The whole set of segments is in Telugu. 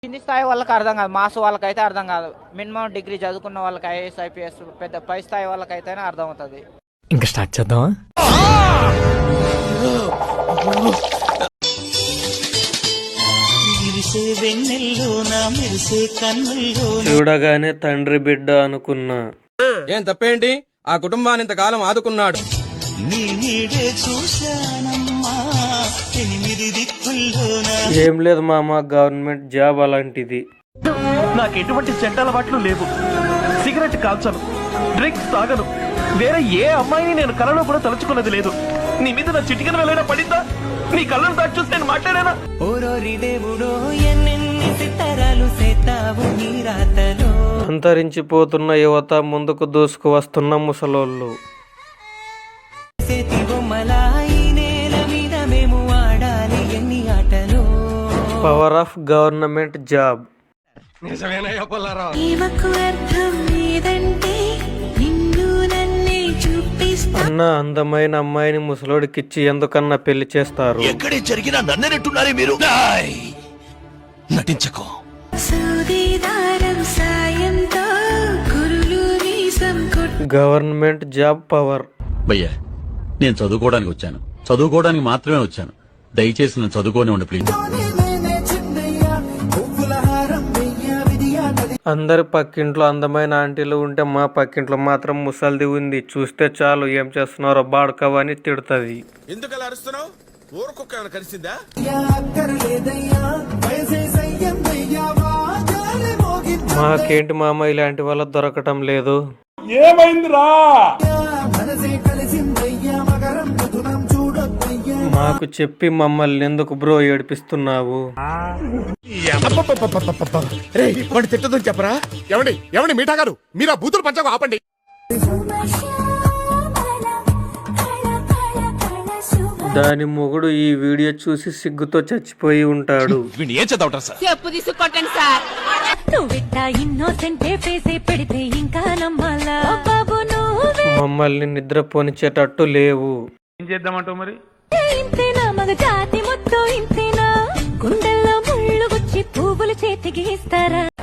కింది స్థాయి వాళ్ళకి అర్థం కాదు, మాస్ వాళ్ళకైతే అర్థం కాదు. మినిమం డిగ్రీ చదువుకున్న వాళ్ళకి ఐఏఎస్ ఐపీఎస్ పెద్ద పై స్థాయి వాళ్ళకైతేనే అర్థం అవుతుంది. ఇంకా స్టార్ట్ చేద్దామా? చూడగానే తండ్రి బిడ్డ అనుకున్నా. ఏం తప్పేంటి? ఆ కుటుంబాన్ని ఇంతకాలం ఆదుకున్నాడు. ఏం లేదు మామ, గవర్నమెంట్ జాబ్ అలాంటిది. నాకు ఎటువంటి చెడ్డ అలవాట్లు లేవు. సిగరెట్ కాల్చను, డ్రింక్స్ తాగను, వేరే ఏ అమ్మాయిని నేను కలలో కూడా తలుచుకున్నది లేదు. నీ మీద నా చిటికన వెళ్ళైనా పడిందా? నీ కళ్ళను దాటి చూసి నేను మాట్లాడానా? అంతరించిపోతున్న యువత, ముందుకు దూసుకు వస్తున్న ముసలోళ్ళు. Power of government job. అన్న అందమైన అమ్మాయిని ముసలోడికిచ్చి ఎందుకన్నా పెళ్లి చేస్తారు? ఎక్కడే జరిగినా నన్నెట్టున్నారే మీరు. నటించకో. Government job power. భయ్యా, నేను చదువుకోవడానికి వచ్చాను, చదువుకోవడానికి మాత్రమే వచ్చాను. దయచేసి నేను చదువుకోని ఉండి ప్లీజ్. అందరి పక్కింట్లో అందమైన ఆంటీలు ఉంటే మా పక్కింట్లో మాత్రం ముసల్ది ఉంది. చూస్తే చాలు ఏం చేస్తున్నారో బాడుకవని తిడుతుంది. ఎందుకు అలా అరుస్తున్నావు? ఊరుకుక్క కలిసిందా? మాకేంటి మామ ఇలాంటి వాళ్ళ దొరకటం లేదు. ఏమైందిరా? మాకు చెప్పి మమ్మల్ని ఎందుకు బ్రో ఏడిపిస్తున్నావు? తిట్టదని చెప్పరా? ఎవడి మీఠా గారు, మీరు ఆ బూతులు పంచకు ఆపండి. దాని మొగుడు ఈ వీడియో చూసి సిగ్గుతో చచ్చిపోయి ఉంటాడు. ఏం చదవటం సార్? చెప్పు తీసుకొట్టండి సార్. మమ్మల్ని నిద్రపోనిచ్చేటట్టు లేవు. ఏం చేద్దామంటావు మరి?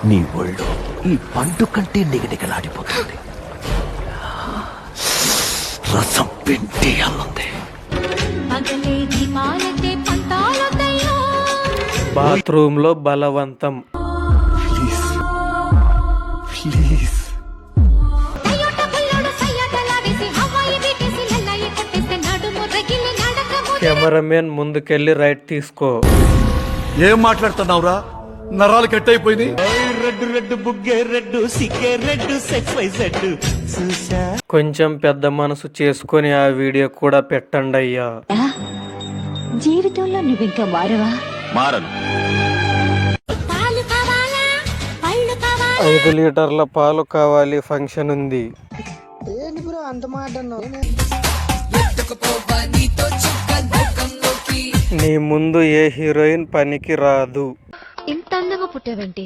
నీ ఒళ్ళు ఈ పండు కంటే నిగనిగలాడిపోతుంది. రసం పిండి అల్లుంది. బాత్రూమ్ లో బలవంతం. ప్లీజ్ కెమెరామెన్ ముందుకెళ్ళి రైట్ తీసుకో. ఏం మాట్లాడుతున్నావురా? నరాలు కట్ అయిపోయింది. కొంచెం పెద్ద మనసు చేసుకొని ఆ వీడియో కూడా పెట్టండి అయ్యా. జీవితంలో నువ్వు ఇంకా మారవా? మారను. 5 లీటర్ల పాలు కావాలి, ఫంక్షన్ ఉంది. నీ ముందు ఏ హీరోయిన్ పనికి రాదు. ఇంత అందంగా పుట్టావేంటి?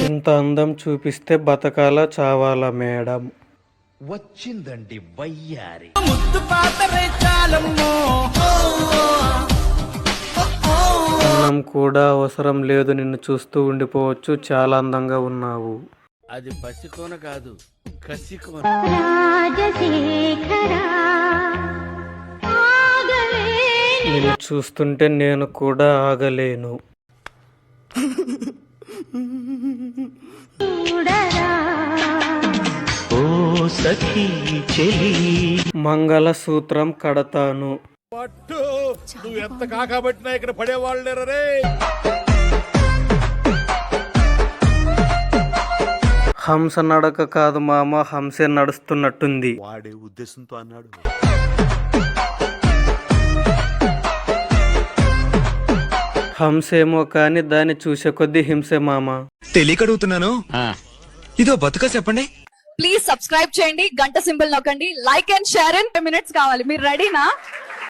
ఇంత అందం చూపిస్తే బతకాల చావాలా మేడం? వచ్చిందండి వయ్యారి. అన్నం కూడా అవసరం లేదు, నిన్ను చూస్తూ ఉండిపోవచ్చు, చాలా అందంగా ఉన్నావు. అది పసికోన కాదు, కసికోన. నిన్ను చూస్తుంటే నేను కూడా ఆగలేను. మంగళసూత్రం కడతాను. పట్టు, నువ్వు ఎంత కాకబట్టినా ఇక్కడ పడేవాళ్ళు లేరు రే. హంస నడక కాదు మామ, హంసే నడుస్తున్నట్టుంది. వాడే ఉద్దేశంతో అన్నాడు. హంసేమో కాని దాన్ని చూసే కొద్దీ హింసే మామ. తెలియకడుగుతున్నాను, ఇదో బతుక చెప్పండి. ప్లీజ్ సబ్స్క్రైబ్ చేయండి, గంట సింబల్ నొక్కండి, లైక్ అండ్ షేర్. 10 minutes కావాలి. మీరు రెడీనా?